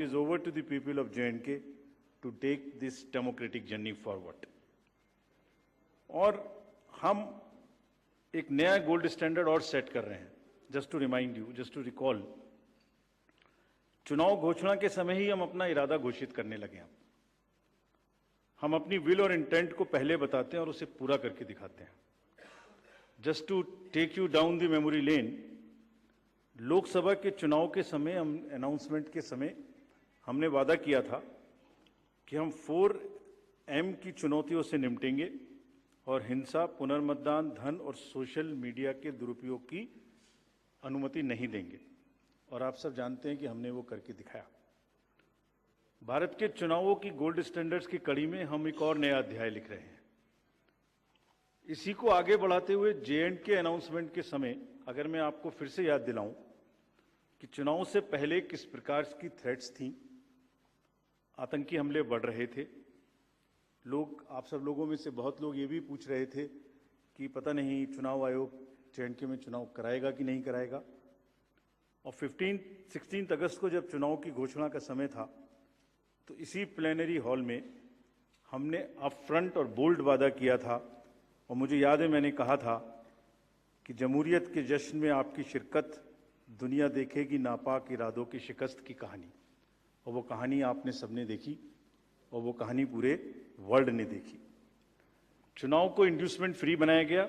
is over to the people of J&K to take this democratic journey forward. और हम एक नया gold standard और सेट कर रहे हैं. Just to remind you, just to recall, चुनाव घोषणा के समय ही हम अपना इरादा घोषित करने लगे हैं. हम अपनी विल और इंटेंट को पहले बताते हैं और उसे पूरा करके दिखाते हैं. Just to take you down the memory lane, Lok Sabha के चुनाव के समय, हम अनाउंसमेंट के समय हमने वादा किया था कि हम 4M की चुनौतियों से निपटेंगे और हिंसा, पुनर्मतदान, धन और सोशल मीडिया के दुरुपयोग की अनुमति नहीं देंगे. और आप सब जानते हैं कि हमने वो करके दिखाया. भारत के चुनावों की गोल्ड स्टैंडर्ड्स की कड़ी में हम एक और नया अध्याय लिख रहे हैं. इसी को आगे बढ़ाते हुए J&K अनाउंसमेंट के समय अगर मैं आपको फिर से याद दिलाऊं कि चुनाव से पहले किस प्रकार की थ्रेट्स थी, आतंकी हमले बढ़ रहे थे. लोग, आप सब लोगों में से बहुत लोग ये भी पूछ रहे थे कि पता नहीं चुनाव आयोग J&K में चुनाव कराएगा कि नहीं कराएगा. और 16 अगस्त को जब चुनाव की घोषणा का समय था तो इसी प्लेनरी हॉल में हमने अप फ्रंट और बोल्ड वादा किया था. और मुझे याद है मैंने कहा था कि जमहूरियत के जश्न में आपकी शिरकत दुनिया देखेगी नापाक इरादों की शिकस्त की कहानी. और वो कहानी आपने सबने देखी और वो कहानी पूरे वर्ल्ड ने देखी. चुनाव को इंड्यूसमेंट फ्री बनाया गया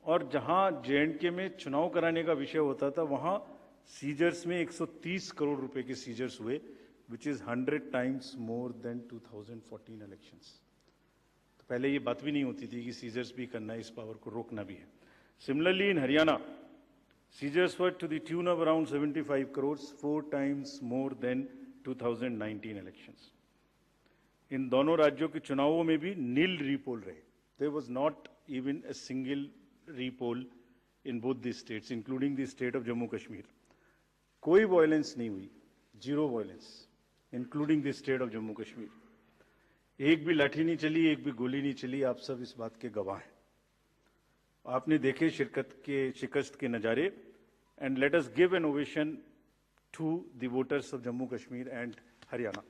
और जहां J&K में चुनाव कराने का विषय होता था वहां सीजर्स में 130 करोड़ रुपए के सीजर्स हुए, which is 100 times more then 2014 elections. तो पहले ये बात भी नहीं होती थी कि सीजर्स भी करना है, इस पावर को रोकना भी है. Similarly in Haryana, seizures were to the tune of around 75 crore, 4 times more than 2019 elections. इन दोनों राज्यों के चुनावों में भी नील रीपोल रहे. There was not even a single repoll in both the states, including the state of Jammu Kashmir. कोई वायलेंस नहीं हुई, zero violence, including the state of Jammu Kashmir. एक भी लाठी नहीं चली, एक भी गोली नहीं चली. आप सब इस बात के गवाह हैं. आपने देखे शिकस्त के नज़ारे. And let us give an ovation to the voters of Jammu Kashmir and Haryana.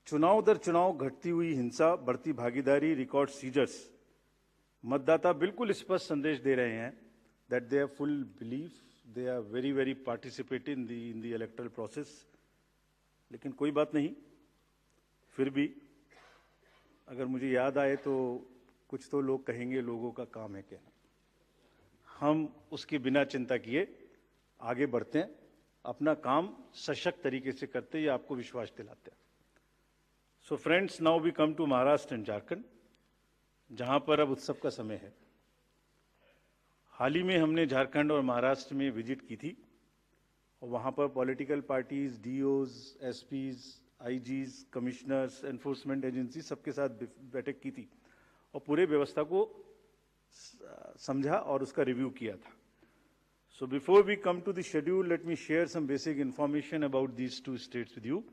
चुनाव दर चुनाव घटती हुई हिंसा, बढ़ती भागीदारी, रिकॉर्ड सीजर्स, मतदाता बिल्कुल स्पष्ट संदेश दे रहे हैं that they have full belief, they are very very participate in the electoral process. लेकिन कोई बात नहीं, फिर भी अगर मुझे याद आए तो कुछ तो लोग कहेंगे लोगों का काम है कहना. हम उसके बिना चिंता किए आगे बढ़ते हैं, अपना काम सशक्त तरीके से करते हैं, ये आपको विश्वास दिलाते हैं. So friends, now we come to Maharashtra and Jharkhand, जहां पर अब उत्सव का समय है. हाल ही में हमने झारखंड और महाराष्ट्र में विजिट की थी और वहां पर political parties, DOs, SPs, IGs, commissioners, enforcement agency सबके साथ बैठक की थी और पूरे व्यवस्था को समझा और उसका रिव्यू किया था. So before we come to the schedule, let me share some basic information about these two states with you.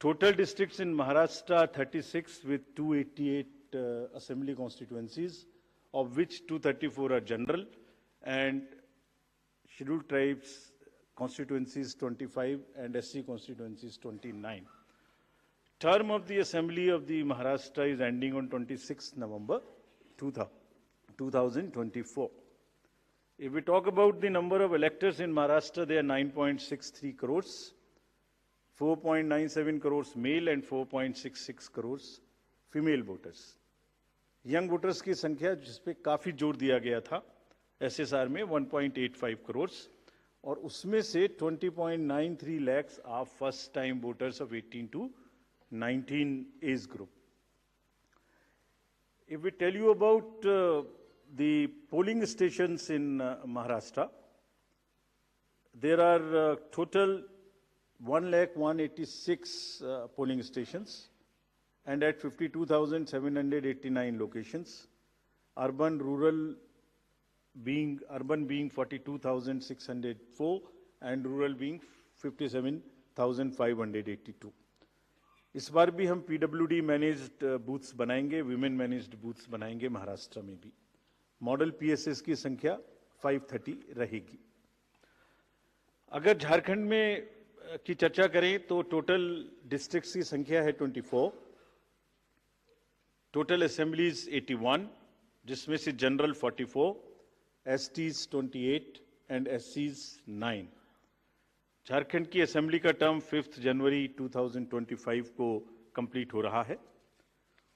Total districts in Maharashtra are 36 with 288 assembly constituencies, of which 234 are general and scheduled tribes constituencies 25 and SC constituencies 29. Term of the assembly of the Maharashtra is ending on 26 November 2024. If we talk about the number of electors in Maharashtra, they are 9.63 crores. 4.97 crores male and 4.66 crores female voters. Young voters की संख्या जिस पे काफ़ी जोर दिया गया था SSR में 1.85 करोर्स और उसमें से 20.93 lakhs are first time voters of 18 to 19 age group. If we tell you about the polling stations in Maharashtra, there are total 1,186 polling stations and at 52,789 locations. Urban being 42,604 and rural being 57,582. इस बार भी हम PWD managed booths बनाएंगे, women managed booths बनाएंगे महाराष्ट्र में भी. Model PSS की संख्या 530 रहेगी. अगर झारखंड में की चर्चा करें तो टोटल डिस्ट्रिक्ट्स की संख्या है 24, टोटल असेंबलीज 81, जिसमें से जनरल 44, एसटीज 28 एंड एससीज 9। झारखंड की असेंबली का टर्म 5 जनवरी 2025 को कंप्लीट हो रहा है।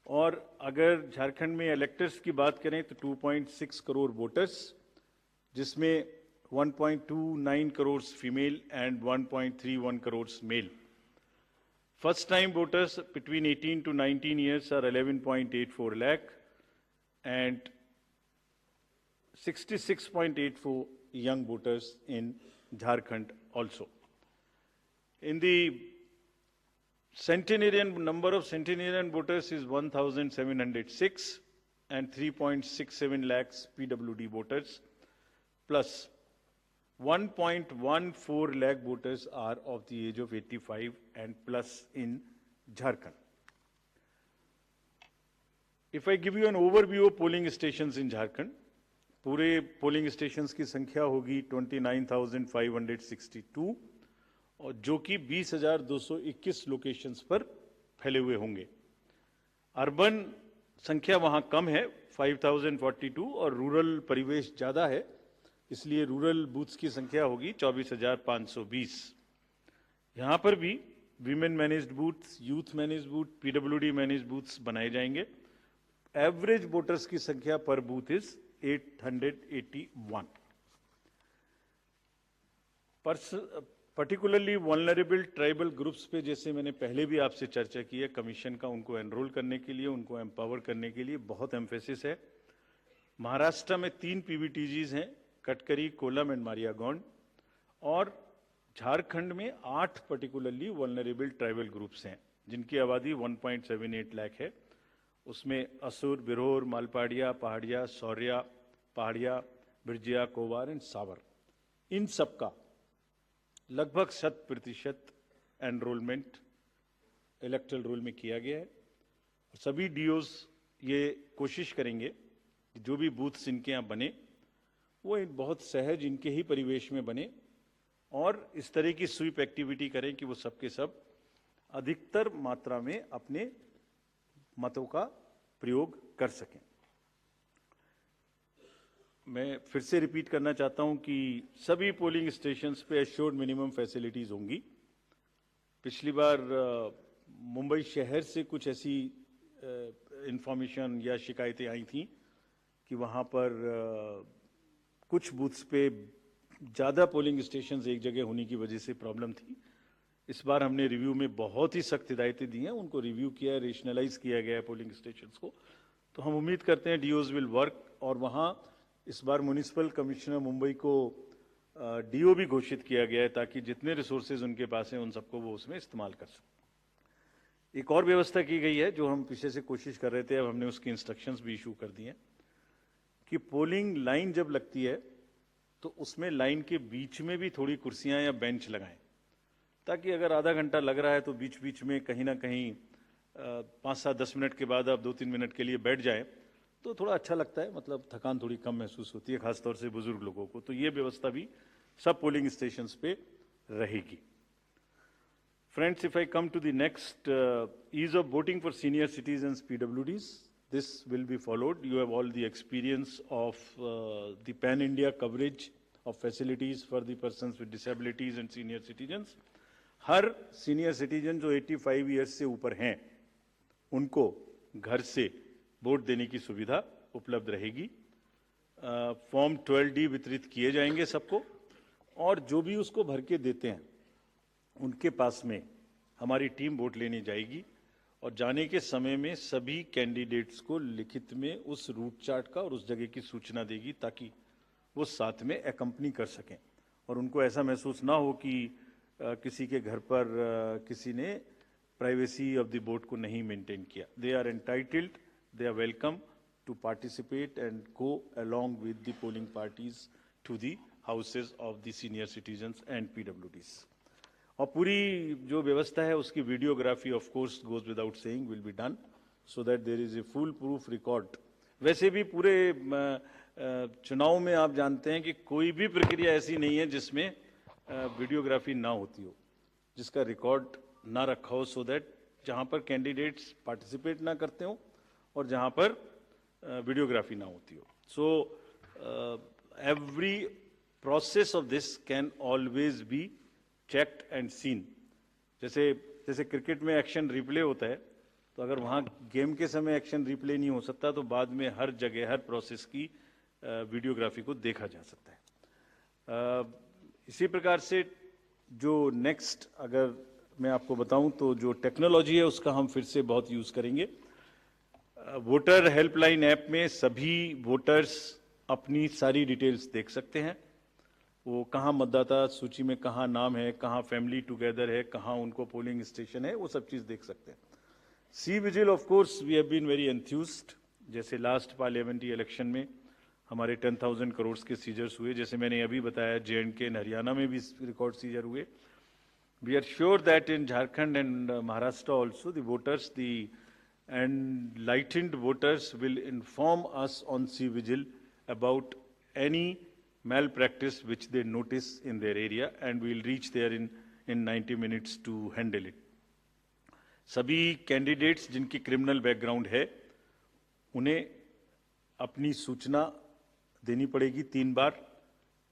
और अगर झारखंड में इलेक्टर्स की बात करें तो 2.6 करोड़ वोटर्स, जिसमें 1.29 crore female and 1.31 crore male. First time voters between 18 to 19 years are 11.84 lakh and 66.84 young voters in Jharkhand also. In the centenarian, number of centenarian voters is 1,706 and 3.67 lakhs PWD voters, plus 1.14 lakh voters are of the age of 85 and plus in Jharkhand. If I give you an overview of polling stations in Jharkhand, पूरे polling stations की संख्या होगी 29,562 और जो कि 20,221 locations पर फैले हुए होंगे। अर्बन संख्या वहां कम है 5,042 और रूरल परिवेश ज्यादा है, इसलिए रूरल बूथ्स की संख्या होगी 24,520। यहां पर भी women managed booths, youth managed booth, PWD managed booths बनाए जाएंगे। एवरेज वोटर्स की संख्या पर booth is 881। Particularly vulnerable tribal groups पे, जैसे मैंने पहले भी आपसे चर्चा की है, कमीशन का उनको एनरोल करने के लिए, उनको एम्पावर करने के लिए बहुत एम्फेसिस है। महाराष्ट्र में 3 पीवीटीजीज हैं, कटकरी, कोलम एंड मारियागौंड, और झारखंड में 8 पर्टिकुलरली वल्नरेबल ट्राइबल ग्रुप्स हैं जिनकी आबादी 1.78 लाख है। उसमें असुर, बिरहोर, मालपाड़िया, पहाड़िया, सौर्या, पहाड़िया, बिरजिया, कोवार एंड सावर, इन सबका लगभग 100% एनरोलमेंट इलेक्टरल रोल में किया गया है। सभी डीओज ये कोशिश करेंगे कि जो भी बूथ्स इनके यहाँ बने वो एक बहुत सहज इनके ही परिवेश में बने और इस तरह की स्वीप एक्टिविटी करें कि वो सबके सब अधिकतर मात्रा में अपने मतों का प्रयोग कर सकें। मैं फिर से रिपीट करना चाहता हूं कि सभी पोलिंग स्टेशंस पे एश्योर्ड मिनिमम फैसिलिटीज होंगी। पिछली बार मुंबई शहर से कुछ ऐसी इंफॉर्मेशन या शिकायतें आई थी कि वहां पर कुछ बूथ्स पे ज़्यादा पोलिंग स्टेशंस एक जगह होने की वजह से प्रॉब्लम थी। इस बार हमने रिव्यू में बहुत ही सख्त हिदायतें दी हैं, उनको रिव्यू किया है, रेशनलाइज किया गया है पोलिंग स्टेशंस को। तो हम उम्मीद करते हैं डीओज विल वर्क, और वहाँ इस बार म्युनिसिपल कमिश्नर मुंबई को डीओ भी घोषित किया गया है ताकि जितने रिसोर्सेज उनके पास हैं उन सबको वो उसमें इस्तेमाल कर सकें। एक और व्यवस्था की गई है जो हम पीछे से कोशिश कर रहे थे, अब हमने उसकी इंस्ट्रक्शंस भी इशू कर दिए हैं कि पोलिंग लाइन जब लगती है तो उसमें लाइन के बीच में भी थोड़ी कुर्सियां या बेंच लगाएं, ताकि अगर आधा घंटा लग रहा है तो बीच बीच में कहीं ना कहीं 5-7-10 मिनट के बाद आप 2-3 मिनट के लिए बैठ जाएं तो थोड़ा अच्छा लगता है, मतलब थकान थोड़ी कम महसूस होती है, खासतौर से बुजुर्ग लोगों को। तो ये व्यवस्था भी सब पोलिंग स्टेशंस पे रहेगी। Friends, if I come to the next ease of voting for senior citizens PWDs, this will be followed. You have all the experience of the pan-India coverage of facilities for the persons with disabilities and senior citizens. Her senior citizen जो 85 years से ऊपर हैं, उनको घर से vote देने की सुविधा उपलब्ध रहेगी। फॉर्म 12D वितरित किए जाएंगे सबको, और जो भी उसको भर के देते हैं उनके पास में हमारी टीम वोट लेने जाएगी और जाने के समय में सभी कैंडिडेट्स को लिखित में उस रूट चार्ट का और उस जगह की सूचना देगी ताकि वो साथ में एकम्पनी कर सकें और उनको ऐसा महसूस ना हो कि किसी के घर पर किसी ने प्राइवेसी ऑफ द वोट को नहीं मेंटेन किया। They are entitled, they are welcome to participate and go along with the polling parties to the houses of the senior citizens and PWDs। और पूरी जो व्यवस्था है उसकी videography of course goes without saying will be done so that there is a foolproof record. वैसे भी पूरे चुनाव में आप जानते हैं कि कोई भी प्रक्रिया ऐसी नहीं है जिसमें वीडियोग्राफी ना होती हो, जिसका रिकॉर्ड ना रखा हो, सो दैट जहाँ पर कैंडिडेट्स पार्टिसिपेट ना करते हो और जहाँ पर वीडियोग्राफी ना होती हो. So every process of this can always be checked and seen. जैसे जैसे क्रिकेट में एक्शन रिप्ले होता है, तो अगर वहाँ गेम के समय एक्शन रिप्ले नहीं हो सकता, तो बाद में हर जगह हर प्रोसेस की वीडियोग्राफी को देखा जा सकता है. इसी प्रकार से जो नेक्स्ट अगर मैं आपको बताऊं तो जो टेक्नोलॉजी है उसका हम फिर से बहुत यूज़ करेंगे. वोटर हेल्पलाइन ऐप में सभी वोटर्स अपनी सारी डिटेल्स देख सकते हैं. वो कहाँ मतदाता सूची में कहाँ नाम है, कहाँ फैमिली टुगेदर है, कहाँ उनको पोलिंग स्टेशन है, वो सब चीज़ देख सकते हैं. CVIGIL of course we have been very enthused. जैसे लास्ट पार्लियामेंट्री इलेक्शन में हमारे 10,000 करोड़ के सीजर्स हुए, जैसे मैंने अभी बताया J&K एंड हरियाणा में भी रिकॉर्ड सीजर हुए. We are sure that in Jharkhand and Maharashtra also the voters the enlightened voters will inform us on C-Vigil about any malpractice which they notice in their area, and we will reach there in 90 minutes to handle it. सभी candidates जिनकी criminal background है उन्हें अपनी सूचना देनी पड़ेगी 3 बार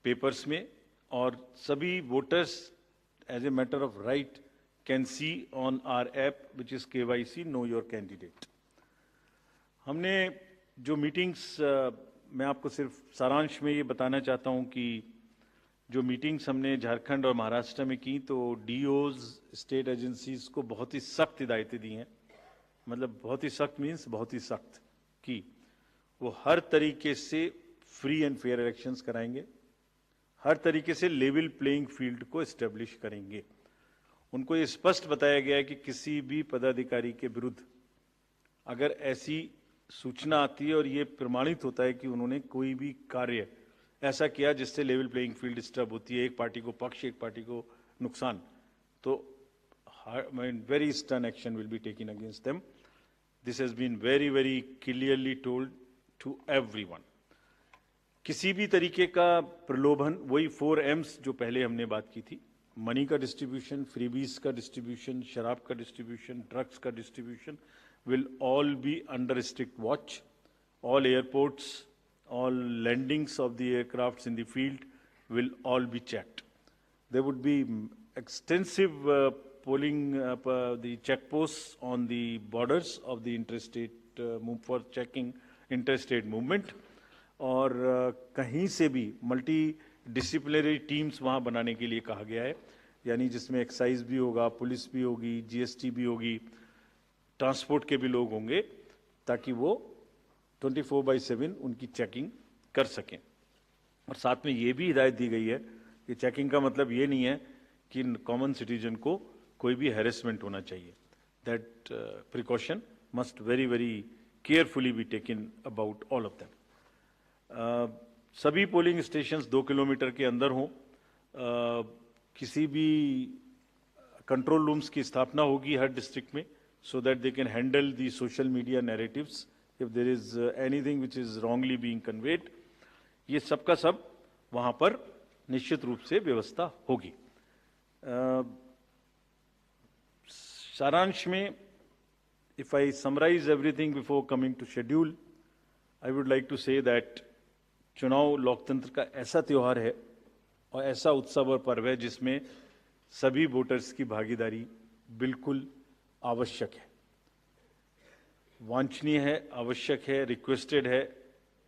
papers में, और सभी voters as a matter of right can see on our app which is KYC Know Your Candidate. हमने जो मीटिंग्स, मैं आपको सिर्फ सारांश में ये बताना चाहता हूँ कि जो मीटिंग्स हमने झारखंड और महाराष्ट्र में की, तो डीओज स्टेट एजेंसीज को बहुत ही सख्त हिदायतें दी हैं. मतलब बहुत ही सख्त मीन्स बहुत ही सख्त कि वो हर तरीके से फ्री एंड फेयर इलेक्शंस कराएंगे, हर तरीके से लेवल प्लेइंग फील्ड को एस्टेब्लिश करेंगे. उनको ये स्पष्ट बताया गया है कि किसी भी पदाधिकारी के विरुद्ध अगर ऐसी सूचना आती है और ये प्रमाणित होता है कि उन्होंने कोई भी कार्य ऐसा किया जिससे लेवल प्लेइंग फील्ड डिस्टर्ब होती है, एक पार्टी को पक्ष एक पार्टी को नुकसान, तो very stern action will be taken against them. This has been very very clearly told to everyone. किसी भी तरीके का प्रलोभन, वही 4 M's जो पहले हमने बात की थी, मनी का डिस्ट्रीब्यूशन, फ्रीबीज का डिस्ट्रीब्यूशन, शराब का डिस्ट्रीब्यूशन, ड्रग्स का distribution will all be under strict watch. All airports, all landings of the aircrafts in the field will all be checked. There would be extensive polling the check post on the borders of the interstate for checking interstate movement. और कहीं से भी multi disciplinary teams वहाँ बनाने के लिए कहा गया है, यानी जिसमें एक्साइज भी होगा, पुलिस भी होगी, जीएसटी भी होगी, ट्रांसपोर्ट के भी लोग होंगे, ताकि वो 24/7 उनकी चेकिंग कर सकें. और साथ में ये भी हिदायत दी गई है कि चेकिंग का मतलब ये नहीं है कि कॉमन सिटीजन को कोई भी हैरेसमेंट होना चाहिए. That precaution must very very carefully be taken about all of them. सभी पोलिंग स्टेशंस 2 किलोमीटर के अंदर हों. किसी भी कंट्रोल रूम्स की स्थापना होगी हर डिस्ट्रिक्ट में, so that they can handle the social media narratives if there is anything which is wrongly being conveyed. ये सब का सब वहाँ पर निश्चित रूप से व्यवस्था होगी. सारांश में, if I summarise everything before coming to schedule, I would like to say that चुनाव लोकतंत्र का ऐसा त्यौहार है और ऐसा उत्सव और पर्व है जिसमें सभी वोटर्स की भागीदारी बिल्कुल आवश्यक है, वांछनीय है, आवश्यक है, रिक्वेस्टेड है.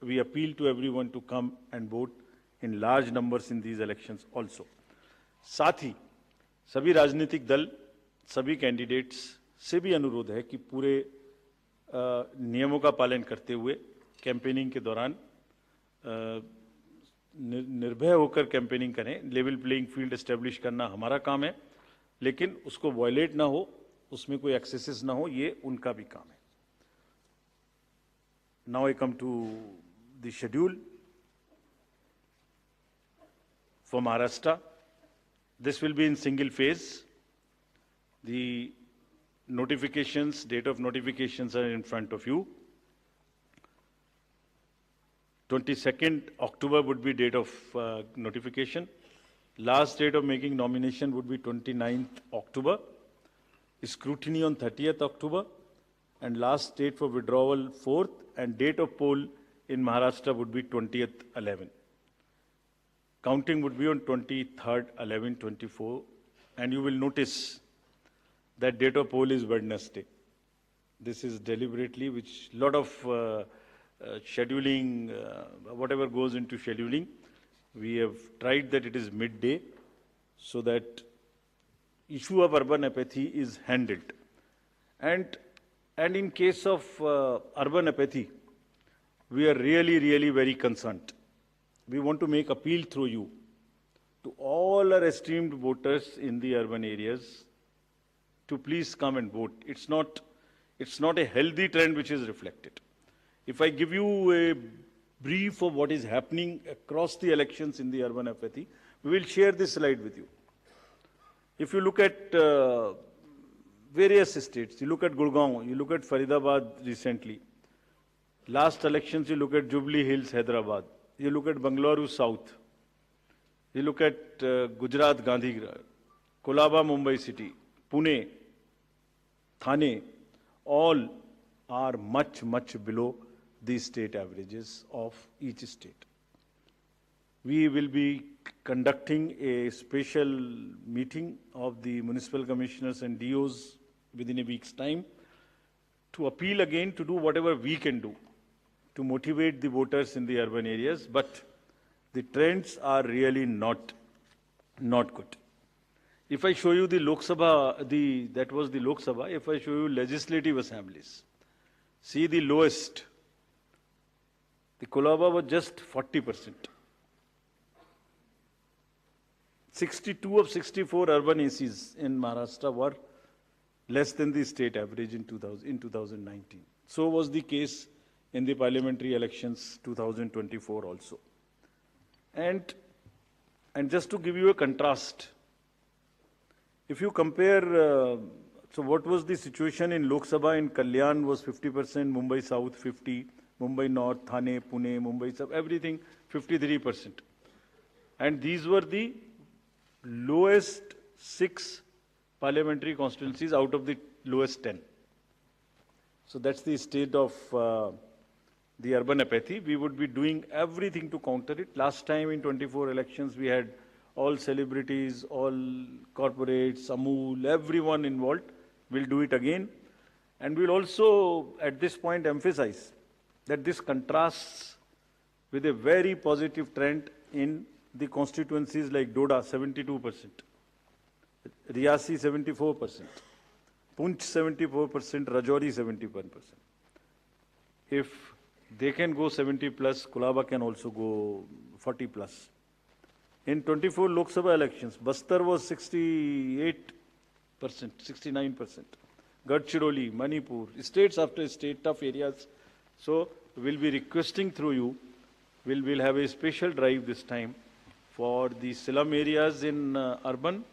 We appeal to everyone to come and vote in large numbers in these elections also. साथ ही सभी राजनीतिक दल, सभी कैंडिडेट्स से भी अनुरोध है कि पूरे नियमों का पालन करते हुए कैंपेनिंग के दौरान निर्भय होकर कैंपेनिंग करें. लेवल प्लेइंग फील्ड एस्टेब्लिश करना हमारा काम है, लेकिन उसको वायलेट ना हो, उसमें कोई एक्सेसेस ना हो, ये उनका भी काम है. Now I come to the schedule for Maharashtra. This will be in single phase. The notifications, date of notifications are in front of you. 22nd October would be date of notification. Last date of making nomination would be 29th October. Scrutiny on 30th October. And last date for withdrawal 4th. And date of poll in Maharashtra would be 20th 11. Counting would be on 23rd 11/24. And you will notice that date of poll is Wednesday. This is deliberately, which lot of scheduling, whatever goes into scheduling, we have tried that it is midday so that issue of urban apathy is handled. And in case of urban apathy, we are really very concerned. We want to make appeal through you to all our esteemed voters in the urban areas to please come and vote. It's not a healthy trend which is reflected. If I give you a brief of what is happening across the elections in the urban apathy, we will share this slide with you. If you look at various states, you look at Gurgaon, you look at Faridabad recently. Last elections, you look at Jubilee Hills, Hyderabad. You look at Bangalore South. You look at Gujarat, Gandhigram, Kolaba, Mumbai City, Pune, Thane, all are much below the state averages of each state. We will be conducting a special meeting of the municipal commissioners and DOs within a week's time to appeal again to do whatever we can do to motivate the voters in the urban areas, but the trends are really not good. If I show you the Lok Sabha, that was the Lok Sabha. If I show you legislative assemblies, see the lowest. The Kolaba was just 40%. 62 of 64 urban ACs in Maharashtra were less than the state average in 2019. So was the case in the parliamentary elections 2024 also. And just to give you a contrast, if you compare, so what was the situation in Lok Sabha in Kalyan was 50%, Mumbai South 50, Mumbai North, Thane, Pune, Mumbai South, everything 53%. And these were the lowest 6 parliamentary constituencies out of the lowest 10. So that's the state of the urban apathy. We would be doing everything to counter it. Last time in 24 elections, we had all celebrities, all corporates, Amul, everyone involved. We'll do it again. And we'll also, at this point, emphasize that this contrasts with a very positive trend in the constituencies like Doda, 72%, Riyasi, 74%, Punch, 74%, Rajouri, 71%. If they can go 70 plus, Kolaba can also go 40 plus. In 24 Lok Sabha elections, Bastar was 68%, 69%. Gadchiroli, Manipur, states after state, tough areas. So we'll be requesting through you, we'll have a special drive this time for the slum areas in urban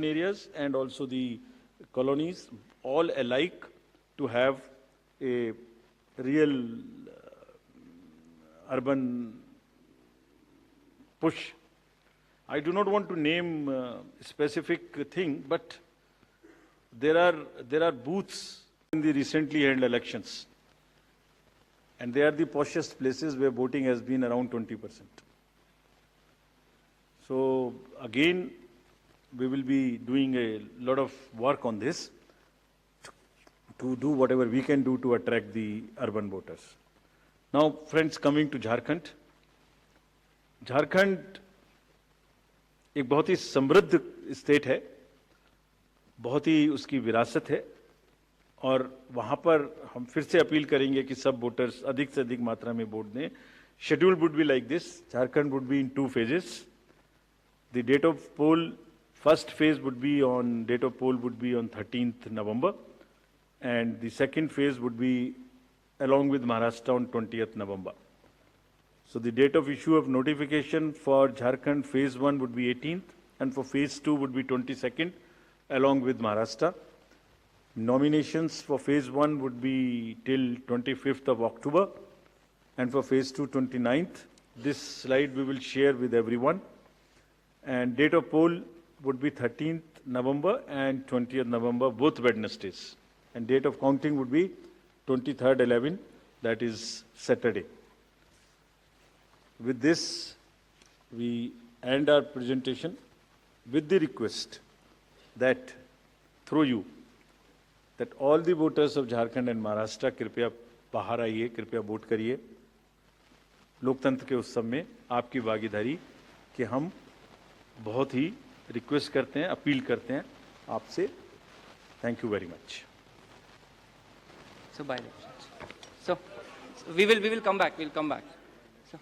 areas and also the colonies, all alike, to have a real urban push. I do not want to name a specific thing, but there are booths in the recently held elections, and they are the poshest places where voting has been around 20%. So again, we will be doing a lot of work on this to do whatever we can do to attract the urban voters. Now, friends, coming to Jharkhand. Jharkhand एक बहुत ही समृद्ध state है, बहुत ही उसकी विरासत है, और वहाँ पर हम फिर से अपील करेंगे कि सब वोटर्स अधिक से अधिक मात्रा में वोट दें. Schedule would be like this. Jharkhand would be in 2 phases. The date of poll, first phase would be on, date of poll would be on 13th November, and the second phase would be along with Maharashtra on 20th November. So the date of issue of notification for Jharkhand phase 1 would be 18th, and for phase 2 would be 22nd, along with Maharashtra. Nominations for phase 1 would be till 25th of October, and for phase 2, 29th. This slide we will share with everyone. and date of poll would be 13th November and 20th November, both Wednesdays. And date of counting would be 23rd 11, that is Saturday. With this, we end our presentation with the request that through you, that all the voters of Jharkhand and Maharashtra कृपया बाहर आइए, कृपया vote करिए। लोकतंत्र के उत्सव में आपकी भागीदारी कि हम बहुत ही रिक्वेस्ट करते हैं, अपील करते हैं आपसे। Thank you very much. So by elections. So we will come back. We'll come back. So,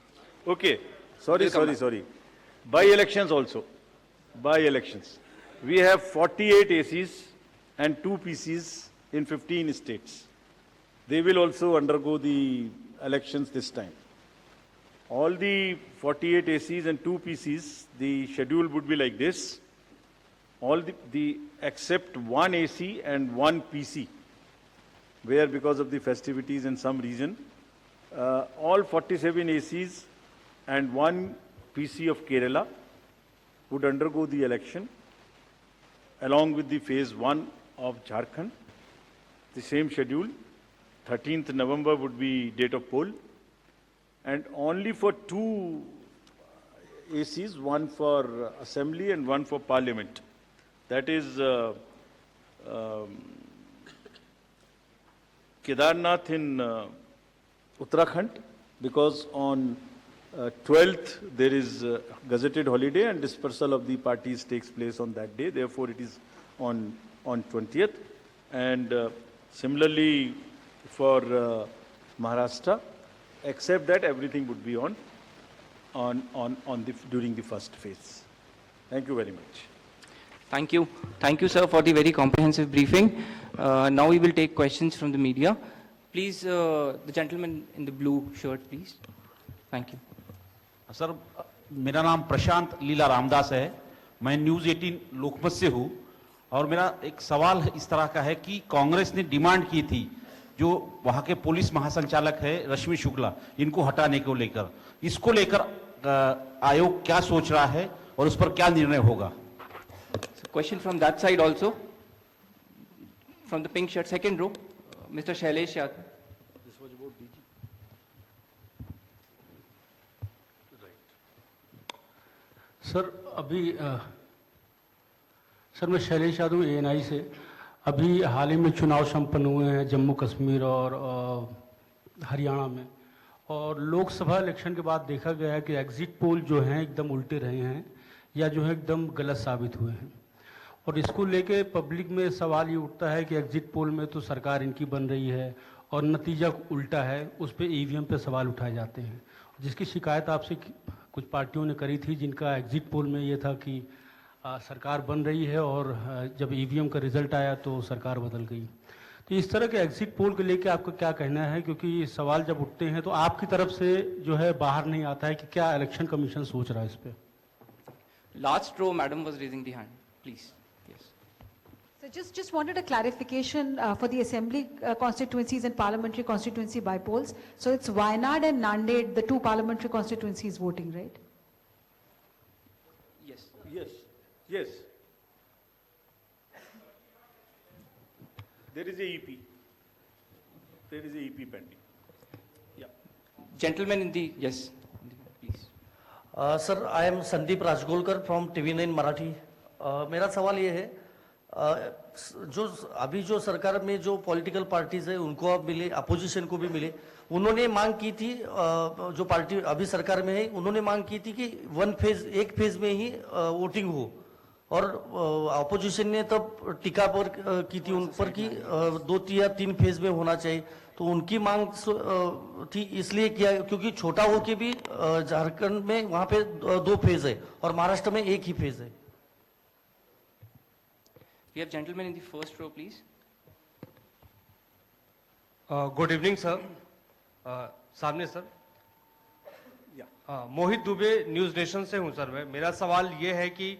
Okay. Sorry. By elections also. By elections. We have 48 ACs and 2 PCs in 15 states. They will also undergo the elections this time. All the 48 ACs and 2 PCs, the schedule would be like this. All the except 1 AC and 1 PC, where because of the festivities in some region, all 47 ACs and 1 PC of Kerala would undergo the election along with the phase 1 of Jharkhand. The same schedule, 13th November would be date of poll, and only for 2 ACs, one for assembly and one for parliament. That is Kedarnath in Uttarakhand, because on 12th there is gazetted holiday and dispersal of the parties takes place on that day. Therefore, it is on 20th. And similarly for Maharashtra, except that everything would be during the first phase. Thank you very much. thank you, sir, for the very comprehensive briefing. Now we will take questions from the media. Please, the gentleman in the blue shirt, please. Thank you. Sir, मेरा नाम प्रशांत लीला रामदास है। मैं news 18 लोकमत से हूँ और मेरा एक सवाल इस तरह का है कि कांग्रेस ने डिमांड की थी जो वहाँ के पुलिस महासंचालक है रश्मि शुक्ला, इनको हटाने को लेकर, इसको लेकर आयोग क्या सोच रहा है और उस पर क्या निर्णय होगा? Question from that side also. From the pink shirt, second row, Mr. Shailesh Yadav. Sir अभी सर मैं शैलेश यादव ANI से। अभी हाल ही में चुनाव संपन्न हुए हैं जम्मू कश्मीर और हरियाणा में, और लोकसभा इलेक्शन के बाद देखा गया है कि एग्जिट पोल जो हैं एकदम उल्टे रहे हैं या जो है एकदम गलत साबित हुए हैं, और इसको लेके पब्लिक में सवाल ये उठता है कि एग्जिट पोल में तो सरकार इनकी बन रही है और नतीजा उल्टा है, उस पर EVM पे सवाल उठाए जाते हैं, जिसकी शिकायत आपसे कुछ पार्टियों ने करी थी जिनका एग्जिट पोल में ये था कि सरकार बन रही है और जब EVM का रिजल्ट आया तो सरकार बदल गई। तो इस तरह के एग्जिट पोल को लेके आपका क्या कहना है, क्योंकि सवाल जब उठते हैं तो आपकी तरफ से जो है बाहर नहीं आता है कि क्या इलेक्शन कमीशन सोच रहा है इस पे? Last row, madam was raising the hand. Please. Yes. So just wanted a clarification for the assembly constituencies and parliamentary constituency by polls. So it's Wayanad and Nanded, the 2 parliamentary constituencies voting, right? Yes. Yes. There is a EP. There is a EP pending. Yeah. Gentleman in the, yes, please. Sir I am Sandeep Rajgolkar from TV9 Marathi. मेरा सवाल ये है, जो अभी जो सरकार में जो पॉलिटिकल पार्टीज है उनको अब मिले, अपोजिशन को भी मिले, उन्होंने मांग की थी, जो पार्टी अभी सरकार में है उन्होंने मांग की थी कि एक फेज में ही वोटिंग हो, और अपोजिशन ने तब टीका पर की थी उन पर कि 2 या 3 फेज में होना चाहिए। तो उनकी मांग थी इसलिए किया क्योंकि छोटा हो के भी झारखंड में वहां पे 2 फेज है और महाराष्ट्र में 1 ही फेज है। We have gentleman in the first row, please. Good evening sir. सामने सर। मोहित दुबे न्यूज नेशन से हूं सर। मेरा सवाल ये है कि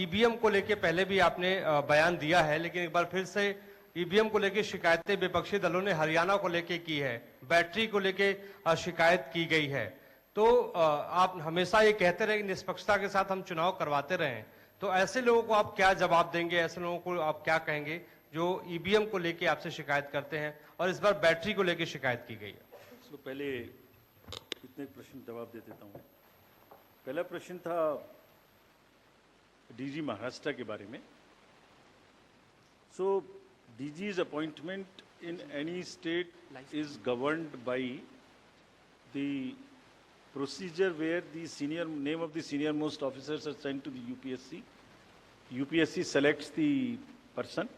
EVM को लेके पहले भी आपने बयान दिया है, लेकिन एक बार फिर से EVM को लेके शिकायतें विपक्षी दलों ने हरियाणा को लेके की है, बैटरी को लेके शिकायत की गई है। तो तो आप हमेशा ये कहते रहे कि निष्पक्षता के साथ हम चुनाव करवाते रहे, तो ऐसे लोगों को आप क्या जवाब देंगे, ऐसे लोगों को आप क्या कहेंगे जो ईवीएम को लेके आपसे शिकायत करते हैं और इस बार बैटरी को लेके शिकायत की गई है? तो पहले इतने प्रश्न जवाब दे देता हूँ। पहला प्रश्न था डीजी महाराष्ट्र के बारे में। सो DG's appointment in any state is governed by the procedure where the name of the senior most officers are sent to the UPSC. UPSC selects the person,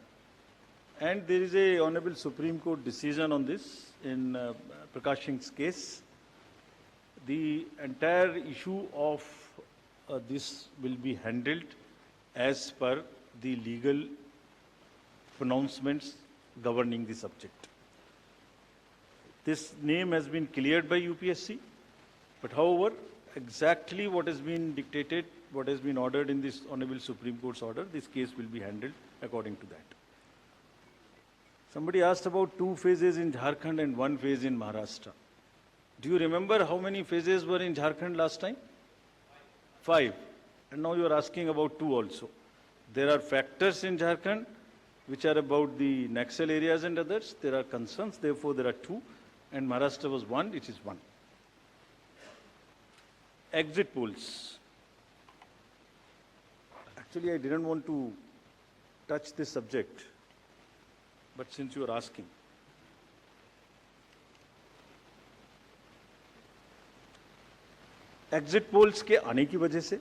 and there is a Honorable Supreme Court decision on this in Prakash Singh's case. The entire issue of this will be handled as per the legal pronouncements governing the subject. This name has been cleared by UPSC, but however, exactly what has been dictated, what has been ordered in this Honorable Supreme Court's order, this case will be handled according to that. Somebody asked about 2 phases in Jharkhand and 1 phase in Maharashtra. Do you remember how many phases were in Jharkhand last time? 5. And now you are asking about 2 also. There are factors in Jharkhand which are about the Naxal areas and others. There are concerns, therefore there are 2, and Maharashtra was 1, which is 1. Exit polls. Actually, I didn't want to touch this subject, but since you are asking. Exit polls के आने की वजह से,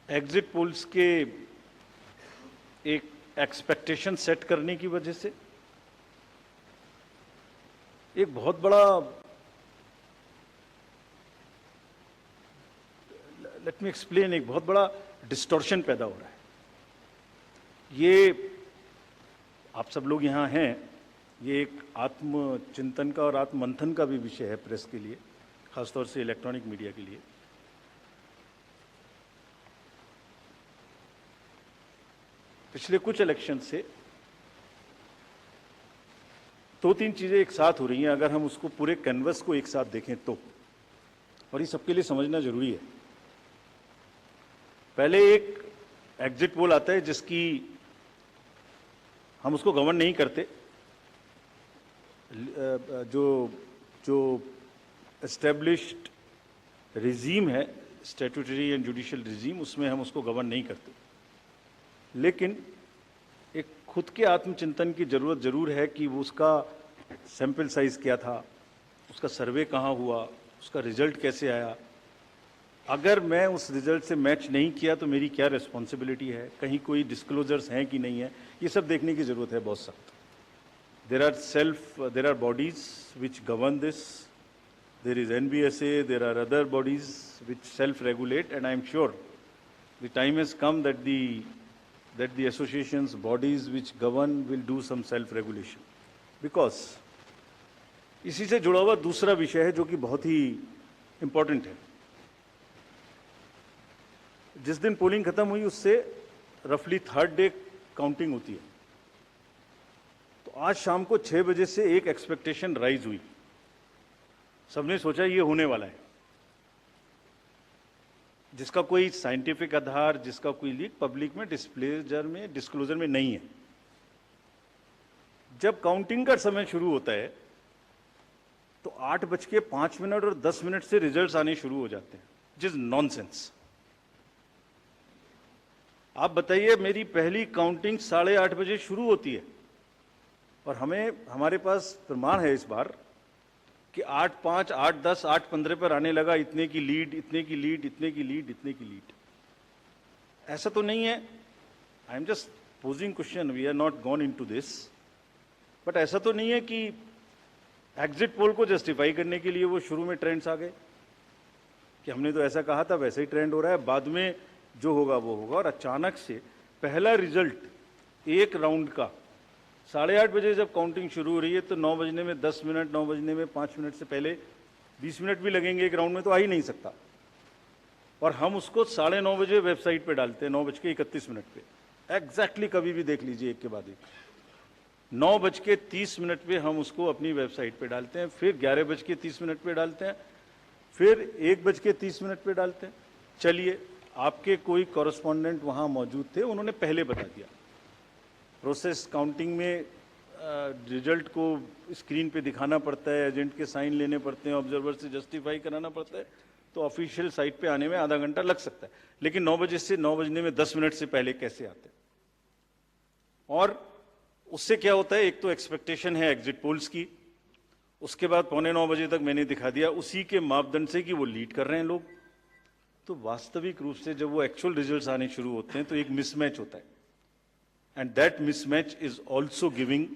exit polls के एक expectation set करने की वजह से एक बहुत बड़ा, लेट मी एक्सप्लेन, एक बहुत बड़ा डिस्टॉर्शन पैदा हो रहा है। ये आप सब लोग यहाँ हैं, ये एक आत्मचिंतन का और आत्ममंथन का भी विषय है प्रेस के लिए, खासतौर से इलेक्ट्रॉनिक मीडिया के लिए। पिछले कुछ इलेक्शन से 2-3 चीजें एक साथ हो रही हैं, अगर हम उसको पूरे कैनवस को एक साथ देखें तो, और ये सबके लिए समझना जरूरी है। पहले एक एग्जिट पोल आता है जिसकी हम उसको गवर्न नहीं करते, जो एस्टेब्लिश्ड रिजीम है, स्टैट्यूटरी एंड जुडिशियल रिजीम, उसमें हम उसको गवर्न नहीं करते। लेकिन एक खुद के आत्मचिंतन की जरूरत जरूर है कि वो उसका सैंपल साइज क्या था, उसका सर्वे कहाँ हुआ, उसका रिजल्ट कैसे आया। अगर मैं उस रिजल्ट से मैच नहीं किया तो मेरी क्या रिस्पॉन्सिबिलिटी है, कहीं कोई डिस्क्लोजर्स हैं कि नहीं है, ये सब देखने की जरूरत है बहुत सख्त। there are bodies which govern this. There is NBSA, there are other bodies which self-regulate, and I am sure the time has come that the associations, bodies which govern will do some self-regulation. Because इसी से जुड़ा हुआ दूसरा विषय है जो कि बहुत ही इंपॉर्टेंट है। जिस दिन पोलिंग खत्म हुई उससे रफली 3rd डे काउंटिंग होती है। तो आज शाम को 6 बजे से एक एक्सपेक्टेशन राइज हुई, सबने सोचा ये होने वाला है, जिसका कोई साइंटिफिक आधार, जिसका कोई लीक पब्लिक में डिस्क्लोजर में नहीं है। जब काउंटिंग का समय शुरू होता है तो 8:05 और 10 मिनट से रिजल्ट्स आने शुरू हो जाते हैं, जिस नॉनसेंस। आप बताइए, मेरी पहली काउंटिंग 8:30 बजे शुरू होती है और हमारे पास प्रमाण है इस बार कि 8:05, 8:10, 8:15 पर आने लगा, इतने की लीड, इतने की लीड, इतने की लीड, इतने की लीड। ऐसा तो नहीं है, I am just posing question, we are not gone into this, but ऐसा तो नहीं है कि एग्जिट पोल को जस्टिफाई करने के लिए वो शुरू में ट्रेंड्स आ गए कि हमने तो ऐसा कहा था, वैसे ही ट्रेंड हो रहा है, बाद में जो होगा वो होगा। और अचानक से पहला रिजल्ट एक राउंड का 8:30 बजे जब काउंटिंग शुरू हो रही है तो 9 बजने में 10 मिनट, 9 बजने में 5 मिनट से पहले 20 मिनट भी लगेंगे एक राउंड में, तो आ ही नहीं सकता। और हम उसको 9:30 बजे वेबसाइट पे डालते हैं 9:31 पे, एग्जैक्टली कभी भी देख लीजिए एक के बाद एक। 9:30 पे हम उसको अपनी वेबसाइट पे डालते हैं, फिर 11:30 पे डालते हैं, फिर 1:30 पे डालते हैं। चलिए, आपके कोई कॉरेस्पॉन्डेंट वहाँ मौजूद थे, उन्होंने पहले बता दिया। प्रोसेस काउंटिंग में रिजल्ट को स्क्रीन पे दिखाना पड़ता है, एजेंट के साइन लेने पड़ते हैं, ऑब्जर्वर से जस्टिफाई कराना पड़ता है, तो ऑफिशियल साइट पे आने में आधा घंटा लग सकता है। लेकिन 9 बजे से 9 बजने में 10 मिनट से पहले कैसे आते हैं? और उससे क्या होता है, एक तो एक्सपेक्टेशन है एग्जिट पोल्स की, उसके बाद 8:45 बजे तक मैंने दिखा दिया उसी के मापदंड से कि वो लीड कर रहे हैं लोग। तो वास्तविक रूप से जब वो एक्चुअल रिजल्ट्स आने शुरू होते हैं तो एक मिसमैच होता है, and that mismatch is also giving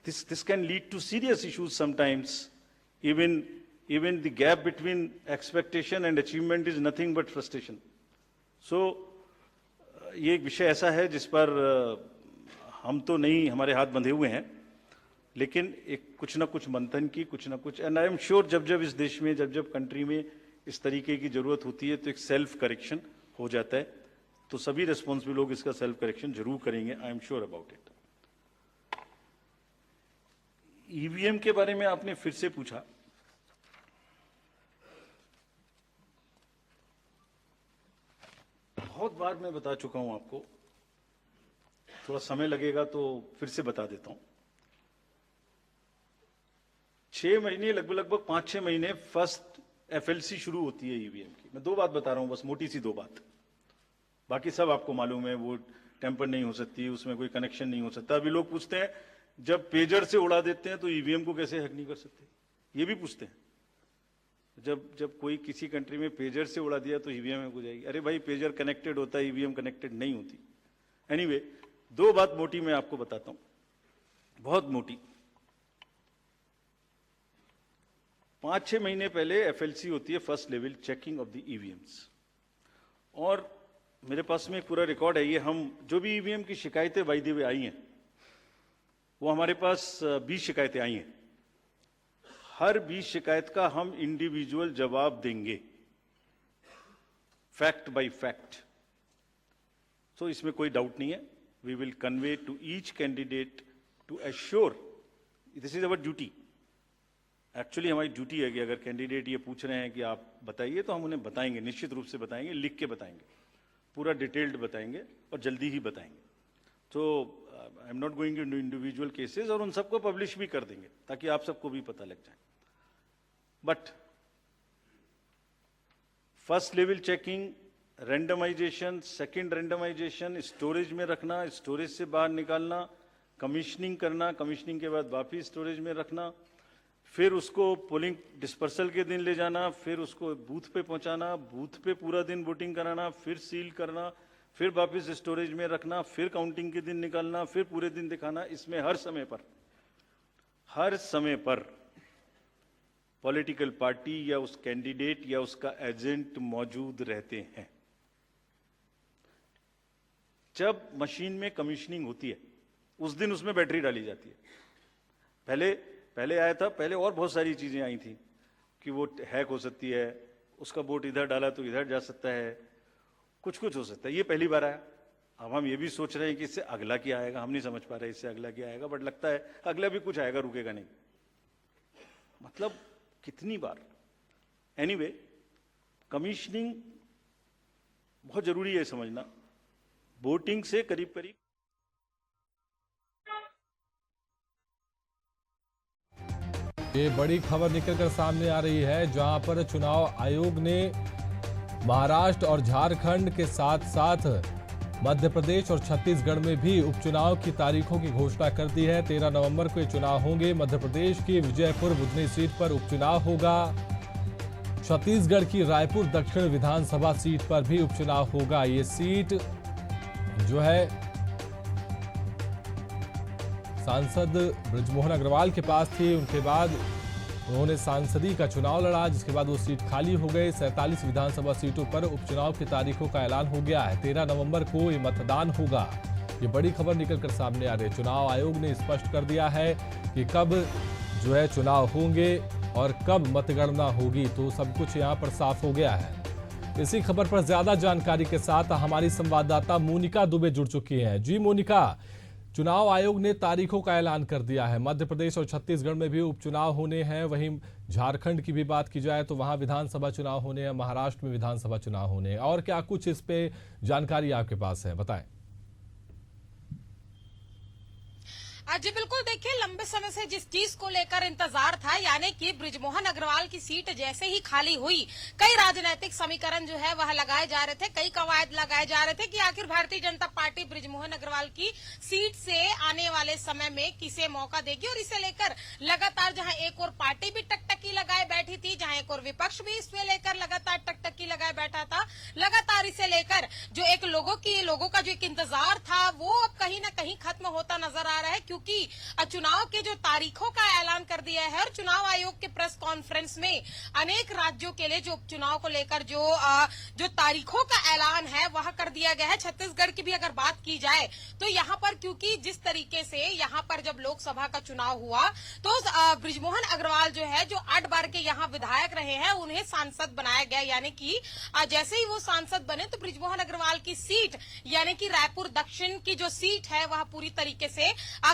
this can lead to serious issues sometimes. Even the gap between expectation and achievement is nothing but frustration. So ये एक विषय ऐसा है जिस पर हम तो नहीं, हमारे हाथ बंधे हुए हैं, लेकिन एक कुछ ना कुछ मंथन की, कुछ ना कुछ, एंड आई एम श्योर जब जब इस देश में, जब जब कंट्री में इस तरीके की जरूरत होती है तो एक सेल्फ करेक्शन हो जाता है। तो सभी रिस्पॉन्सिबल लोग इसका सेल्फ करेक्शन जरूर करेंगे, I am sure about it. EVM के बारे में आपने फिर से पूछा। बहुत बार मैं बता चुका हूं आपको, थोड़ा समय लगेगा तो फिर से बता देता हूं। 6 महीने, लगभग 5-6 महीने फर्स्ट एफएलसी शुरू होती है ईवीएम की। मैं 2 बात बता रहा हूं, बस मोटी सी 2 बात, बाकी सब आपको मालूम है। वो टेम्पर नहीं हो सकती, उसमें कोई कनेक्शन नहीं हो सकता। अभी लोग पूछते हैं जब पेजर से उड़ा देते हैं तो ईवीएम को कैसे हैक नहीं कर सकते, ये भी पूछते हैं। जब कोई किसी कंट्री में पेजर से उड़ा दिया तो ईवीएम हैक हो जाएगी। अरे भाई, पेजर कनेक्टेड होता है, ईवीएम कनेक्टेड नहीं होती। एनीवे, 2 बात मोटी मैं आपको बताता हूं, बहुत मोटी। 5-6 महीने पहले एफएलसी होती है, first level checking of the EVMs, और मेरे पास में एक पूरा रिकॉर्ड है। ये हम जो भी ईवीएम की शिकायतें बाय द वे आई हैं, वो हमारे पास 20 शिकायतें आई हैं। हर 20 शिकायत का हम इंडिविजुअल जवाब देंगे, फैक्ट बाय फैक्ट। तो इसमें कोई डाउट नहीं है। We will convey to each candidate to assure, this is our duty. Actually हमारी ड्यूटी है कि अगर कैंडिडेट ये पूछ रहे हैं कि आप बताइए, तो हम उन्हें बताएंगे, निश्चित रूप से बताएंगे, लिख के बताएंगे, पूरा डिटेल्ड बताएंगे और जल्दी ही बताएंगे। तो I am not going to individual cases, और उन सबको पब्लिश भी कर देंगे ताकि आप सबको भी पता लग जाए। But first level checking, randomisation, second randomisation, storage में रखना, स्टोरेज से बाहर निकालना, कमीशनिंग करना, कमीशनिंग के बाद वापिस स्टोरेज में रखना, फिर उसको पोलिंग डिस्पर्सल के दिन ले जाना, फिर उसको बूथ पे पहुंचाना, बूथ पे पूरा दिन वोटिंग कराना, फिर सील करना, फिर वापस स्टोरेज में रखना, फिर काउंटिंग के दिन निकालना, फिर पूरे दिन दिखाना। इसमें हर समय पर पॉलिटिकल पार्टी या उस कैंडिडेट या उसका एजेंट मौजूद रहते हैं। जब मशीन में कमीशनिंग होती है उस दिन उसमें बैटरी डाली जाती है। पहले आया था, पहले और बहुत सारी चीजें आई थी कि वो हैक हो सकती है, उसका वोट इधर डाला तो इधर जा सकता है, कुछ हो सकता है। ये पहली बार आया। अब हम ये भी सोच रहे हैं कि इससे अगला क्या आएगा, हम नहीं समझ पा रहे इससे अगला क्या आएगा, बट लगता है अगला भी कुछ आएगा, रुकेगा नहीं। मतलब कितनी बार। एनीवे, कमीशनिंग बहुत जरूरी है समझना। वोटिंग से करीब ये बड़ी खबर निकलकर सामने आ रही है, जहां पर चुनाव आयोग ने महाराष्ट्र और झारखंड के साथ साथ मध्य प्रदेश और छत्तीसगढ़ में भी उपचुनाव की तारीखों की घोषणा कर दी है। 13 नवंबर को ये चुनाव होंगे। मध्य प्रदेश की विजयपुर बुधनी सीट पर उपचुनाव होगा। छत्तीसगढ़ की रायपुर दक्षिण विधानसभा सीट पर भी उपचुनाव होगा। ये सीट जो है सांसद बृजमोहन अग्रवाल के पास थी, उनके बाद उन्होंने सांसदी का चुनाव लड़ा, जिसके बाद वो सीट खाली हो गई। 47 विधानसभा सीटों पर उपचुनाव की तारीखों का ऐलान हो गया है। 13 नवंबर को ये मतदान होगा। ये बड़ी खबर निकलकर सामने आ रही है। चुनाव आयोग ने स्पष्ट कर दिया है कि कब जो है चुनाव होंगे और कब मतगणना होगी, तो सब कुछ यहाँ पर साफ हो गया है। इसी खबर पर ज्यादा जानकारी के साथ हमारी संवाददाता मोनिका दुबे जुड़ चुकी हैं। जी मोनिका, चुनाव आयोग ने तारीखों का ऐलान कर दिया है। मध्य प्रदेश और छत्तीसगढ़ में भी उपचुनाव होने हैं। वहीं झारखंड की भी बात की जाए तो वहां विधानसभा चुनाव होने हैं, महाराष्ट्र में विधानसभा चुनाव होने हैं। और क्या कुछ इस पे जानकारी आपके पास है, बताएं। जी बिल्कुल, देखिए लंबे समय से जिस चीज को लेकर इंतजार था, यानी कि बृजमोहन अग्रवाल की सीट जैसे ही खाली हुई, कई राजनीतिक समीकरण जो है वह लगाए जा रहे थे, कई कवायद लगाए जा रहे थे कि आखिर भारतीय जनता पार्टी बृजमोहन अग्रवाल की सीट से आने वाले समय में किसे मौका देगी। और इसे लेकर लगातार जहां एक और पार्टी भी टकटकी लगाए बैठी थी, जहां एक और विपक्ष भी इसमें लेकर लगातार टकटकी लगाए बैठा था, लगातार इसे लेकर जो एक लोगों का जो एक इंतजार था वो अब कहीं न कहीं खत्म होता नजर आ रहा है, क्योंकि चुनाव के जो तारीखों का ऐलान कर दिया है और चुनाव आयोग के प्रेस कॉन्फ्रेंस में अनेक राज्यों के लिए जो उपचुनाव को लेकर जो तारीखों का ऐलान है वह कर दिया गया है। छत्तीसगढ़ की भी अगर बात की जाए तो यहाँ पर क्योंकि जिस तरीके से यहाँ पर जब लोकसभा का चुनाव हुआ तो बृजमोहन अग्रवाल जो है, जो 8 बार के यहाँ विधायक रहे हैं, उन्हें सांसद बनाया गया। यानी कि जैसे ही वो सांसद बने तो बृजमोहन अग्रवाल की सीट यानी कि रायपुर दक्षिण की जो सीट है वह पूरी तरीके से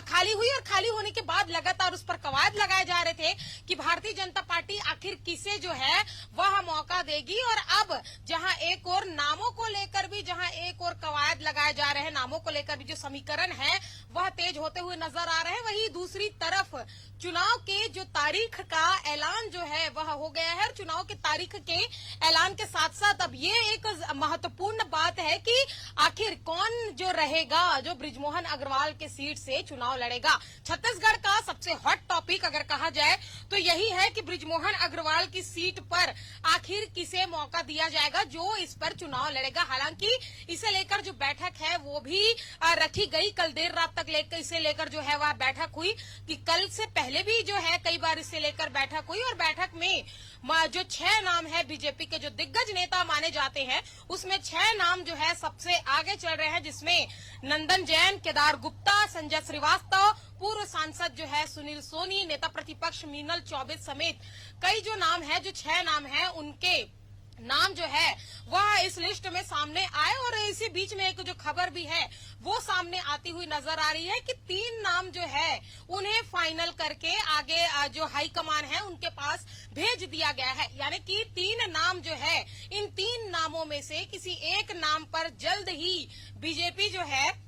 खाली हुई। और खाली होने के बाद लगातार उस पर कवायद लगाए जा रहे थे कि भारतीय जनता पार्टी आखिर किसे जो है वह मौका देगी। और अब जहां एक और नामों को लेकर भी जहां एक और कवायद लगाए जा रहे हैं, नामों को लेकर भी जो समीकरण है वह तेज होते हुए नजर आ रहे हैं, वहीं दूसरी तरफ चुनाव के जो तारीख का ऐलान जो है वह हो गया है। और चुनाव के तारीख के ऐलान के साथ साथ अब ये एक महत्वपूर्ण बात है कि आखिर कौन जो रहेगा, जो बृजमोहन अग्रवाल के सीट से चुनाव लड़ेगा। छत्तीसगढ़ का सबसे हॉट टॉपिक अगर कहा जाए तो यही है कि बृजमोहन अग्रवाल की सीट पर आखिर किसे मौका दिया जाएगा जो इस पर चुनाव लड़ेगा। हालांकि इसे लेकर जो बैठक है वो भी रखी गई, कल देर रात तक लेकर इसे लेकर जो है वह बैठक हुई कि कल से पहले भी जो है कई बार इसे लेकर बैठक हुई। और बैठक में जो 6 नाम है बीजेपी के जो दिग्गज नेता माने जाते हैं उसमें 6 नाम जो है सबसे आगे चल रहे हैं, जिसमें नंदन जैन, केदार गुप्ता, संजय श्रीवास्तव, पूर्व सांसद जो है सुनील सोनी, नेता प्रतिपक्ष मीनल चौबे समेत कई जो नाम है, जो 6 नाम है, उनके नाम जो है वह इस लिस्ट में सामने आए। और इसी बीच में एक जो खबर भी है वो सामने आती हुई नजर आ रही है कि 3 नाम जो है उन्हें फाइनल करके आगे जो हाईकमान है उनके पास भेज दिया गया है। यानी कि 3 नाम जो है, इन 3 नामों में से किसी एक नाम पर जल्द ही बीजेपी जो है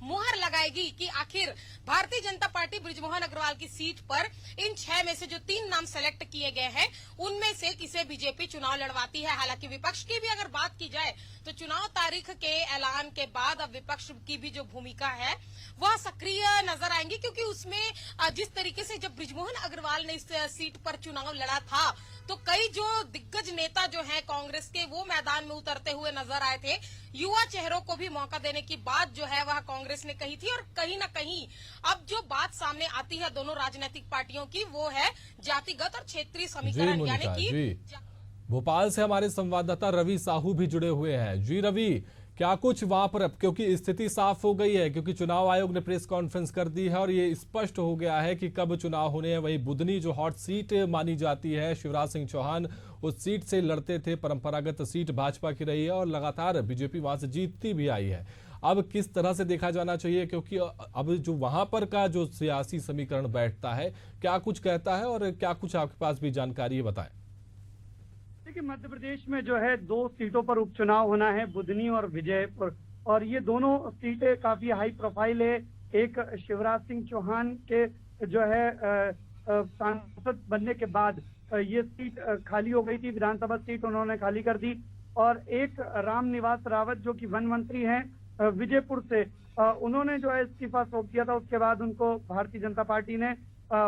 मुहर लगाएगी कि आखिर भारतीय जनता पार्टी बृजमोहन अग्रवाल की सीट पर इन 6 में से जो 3 नाम सेलेक्ट किए गए हैं उनमें से किसे बीजेपी चुनाव लड़वाती है। हालांकि विपक्ष की भी अगर बात की जाए तो चुनाव तारीख के ऐलान के बाद अब विपक्ष की भी जो भूमिका है वह सक्रिय नजर आएंगी, क्योंकि उसमें जिस तरीके से जब बृजमोहन अग्रवाल ने इस सीट पर चुनाव लड़ा था तो कई जो दिग्गज नेता जो हैं कांग्रेस के वो मैदान में उतरते हुए नजर आए थे। युवा चेहरों को भी मौका देने की बात जो है वह कांग्रेस ने कही थी। और कहीं न कहीं अब जो बात सामने आती है दोनों राजनीतिक पार्टियों की वो है जातिगत और क्षेत्रीय समीकरण, यानी कि भोपाल से हमारे संवाददाता रवि साहू भी जुड़े हुए हैं। जी रवि, क्या कुछ वहां पर, क्योंकि स्थिति साफ हो गई है, क्योंकि चुनाव आयोग ने प्रेस कॉन्फ्रेंस कर दी है और ये स्पष्ट हो गया है कि कब चुनाव होने हैं। वही बुधनी जो हॉट सीट मानी जाती है, शिवराज सिंह चौहान उस सीट से लड़ते थे, परंपरागत सीट भाजपा की रही है और लगातार बीजेपी वहां से जीतती भी आई है। अब किस तरह से देखा जाना चाहिए, क्योंकि अब जो वहां पर का जो सियासी समीकरण बैठता है क्या कुछ कहता है और क्या कुछ आपके पास भी जानकारी है, बताएं। देखिए, मध्य प्रदेश में जो है 2 सीटों पर उपचुनाव होना है, बुधनी और विजयपुर, और ये दोनों सीटें काफी हाई प्रोफाइल है। एक शिवराज सिंह चौहान के जो है सांसद बनने के बाद ये सीट खाली हो गई थी, विधानसभा सीट उन्होंने खाली कर दी। और एक रामनिवास रावत जो कि वन मंत्री हैं विजयपुर से, उन्होंने जो है इस्तीफा सौंप दिया था, उसके बाद उनको भारतीय जनता पार्टी ने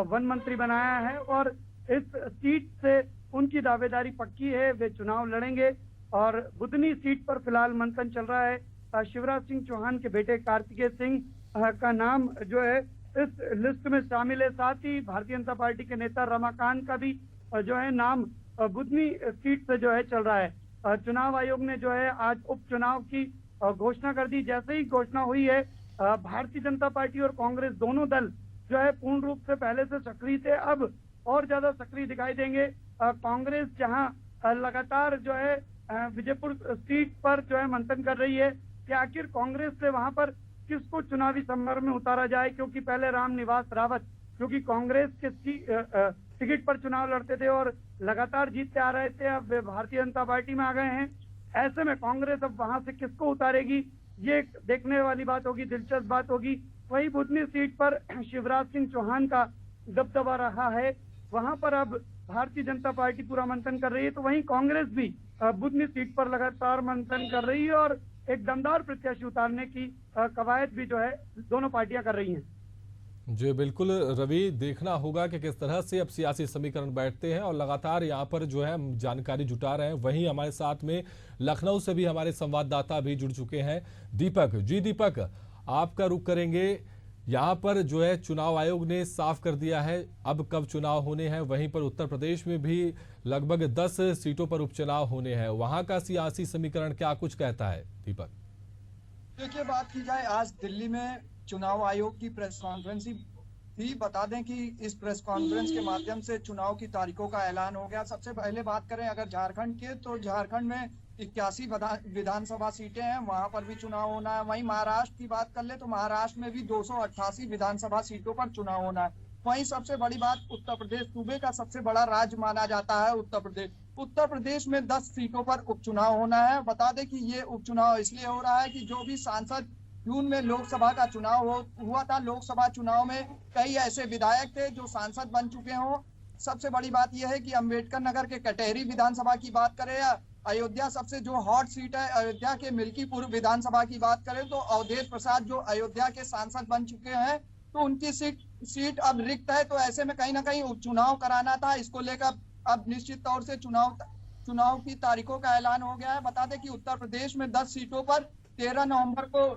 वन मंत्री बनाया है और इस सीट से उनकी दावेदारी पक्की है, वे चुनाव लड़ेंगे। और बुधनी सीट पर फिलहाल मंथन चल रहा है। शिवराज सिंह चौहान के बेटे कार्तिकेय सिंह का नाम जो है इस लिस्ट में शामिल है। साथ ही भारतीय जनता पार्टी के नेता रमाकांत का भी जो है नाम बुधनी सीट से जो है चल रहा है। चुनाव आयोग ने जो है आज उपचुनाव की घोषणा कर दी। जैसे ही घोषणा हुई है, भारतीय जनता पार्टी और कांग्रेस दोनों दल जो है पूर्ण रूप से पहले से सक्रिय थे, अब और ज्यादा सक्रिय दिखाई देंगे। कांग्रेस जहां लगातार जो है विजयपुर सीट पर जो है मंथन कर रही है कि आखिर कांग्रेस से वहां पर किसको चुनावी संभर में उतारा जाए, क्योंकि पहले रामनिवास रावत जो कि कांग्रेस के टिकट पर चुनाव लड़ते थे और लगातार जीतते आ रहे थे, अब वे भारतीय जनता पार्टी में आ गए हैं। ऐसे में कांग्रेस अब वहां से किसको उतारेगी, ये एक देखने वाली बात होगी, दिलचस्प बात होगी। वही बुधनी सीट पर शिवराज सिंह चौहान का दबदबा रहा है, वहां पर अब भारतीय जनता पार्टी पूरा मंथन कर रही है, तो वहीं कांग्रेस भी बुधनी सीट पर लगातार मंथन कर रही है और एक दमदार प्रत्याशी उतारने की कवायद भी जो है दोनों पार्टियां कर रही हैं। जी बिल्कुल रवि, देखना होगा कि किस तरह से अब सियासी समीकरण बैठते हैं और लगातार यहाँ पर जो है हम जानकारी जुटा रहे हैं। वहीं हमारे साथ में लखनऊ से भी हमारे संवाददाता भी जुड़ चुके हैं, दीपक जी। दीपक, आपका रुख करेंगे, यहाँ पर जो है चुनाव आयोग ने साफ कर दिया है अब कब चुनाव होने हैं। वहीं पर उत्तर प्रदेश में भी लगभग 10 सीटों पर उपचुनाव होने हैं, वहां का सियासी समीकरण क्या कुछ कहता है? दीपक देखिए, बात की जाए आज दिल्ली में चुनाव आयोग की प्रेस कॉन्फ्रेंस थी। बता दें कि इस प्रेस कॉन्फ्रेंस के माध्यम से चुनाव की तारीखों का ऐलान हो गया। सबसे पहले बात करें अगर झारखंड के, तो झारखंड में 81 विधानसभा सीटें हैं, वहां पर भी चुनाव होना है। वहीं महाराष्ट्र की बात कर ले तो महाराष्ट्र में भी 288 विधानसभा सीटों पर चुनाव होना है। वहीं सबसे बड़ी बात, उत्तर प्रदेश सूबे का सबसे बड़ा राज्य माना जाता है उत्तर प्रदेश। उत्तर प्रदेश में 10 सीटों पर उपचुनाव होना है। बता दें कि ये उपचुनाव इसलिए हो रहा है कि जो भी सांसद जून में लोकसभा का चुनाव हुआ था, लोकसभा चुनाव में कई ऐसे विधायक थे जो सांसद बन चुके हों। सबसे बड़ी बात यह है कि अंबेडकर नगर के कटहरी विधानसभा की बात करें या अयोध्या सबसे जो हॉट सीट है अयोध्या के मिल्कीपुर विधानसभा की बात करें, तो अवधेश प्रसाद जो अयोध्या के सांसद बन चुके हैं, तो उनकी सीट अब रिक्त है। तो ऐसे में कहीं ना कहीं उपचुनाव कराना था। इसको लेकर अब निश्चित तौर से चुनाव की तारीखों का ऐलान हो गया है। बता दें कि उत्तर प्रदेश में 10 सीटों पर 13 नवंबर को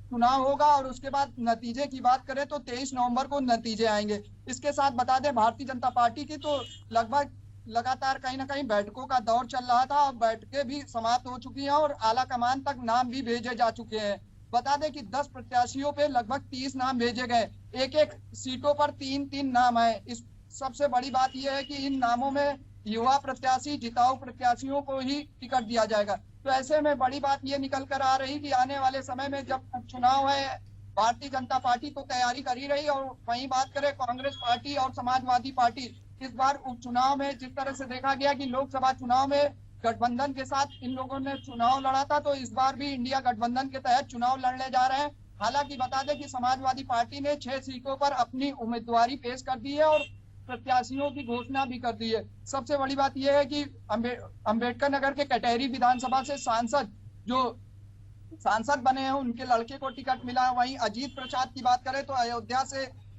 चुनाव होगा और उसके बाद नतीजे की बात करें तो 23 नवंबर को नतीजे आएंगे। इसके साथ बता दें भारतीय जनता पार्टी की तो लगभग लगातार कहीं ना कहीं बैठकों का दौर चल रहा था, अब बैठकें भी समाप्त हो चुकी हैं और आला कमान तक नाम भी भेजे जा चुके हैं। बता दें कि 10 प्रत्याशियों पे लगभग 30 नाम भेजे गए, एक सीटों पर 3-3 नाम है। इस सबसे बड़ी बात यह है कि इन नामों में युवा प्रत्याशी, जिताऊ प्रत्याशियों को ही टिकट दिया जाएगा। तो ऐसे में बड़ी बात ये निकल कर आ रही कि आने वाले समय में जब उपचुनाव है, भारतीय जनता पार्टी तो तैयारी कर ही रही, और वहीं बात करें कांग्रेस पार्टी और समाजवादी पार्टी, इस बार उपचुनाव में जिस तरह से देखा गया कि लोकसभा चुनाव में गठबंधन के साथ इन लोगों ने चुनाव लड़ा था, तो इस बार भी इंडिया गठबंधन के तहत चुनाव लड़ने जा रहे हैं। हालांकि बता दें कि समाजवादी पार्टी ने 6 सीटों पर अपनी उम्मीदवारी पेश कर दी है और प्रत्याशियों की घोषणा भी कर दी है। सबसे बड़ी बात यह है कि अंबेडकर नगर के कटहरी विधानसभा से जो सांसद बने हैं उनके लड़के को टिकट मिला। वहीं अजीत प्रसाद की बात करें तो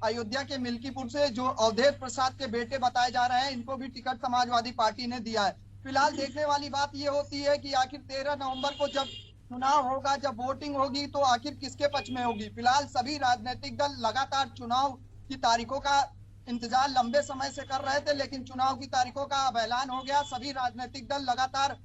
अयोध्या के मिल्कीपुर से जो अवधेश प्रसाद के बेटे बताए जा रहे हैं, इनको भी टिकट समाजवादी पार्टी ने दिया है। फिलहाल देखने वाली बात ये होती है कि आखिर 13 नवंबर को जब चुनाव होगा, जब वोटिंग होगी, तो आखिर किसके पक्ष में होगी। फिलहाल सभी राजनीतिक दल लगातार चुनाव की तारीखों का इंतजार लंबे समय से कर रहे थे, लेकिन चुनाव की तारीखों का अब ऐलान हो गया। सभी राजनीतिक दल लगातार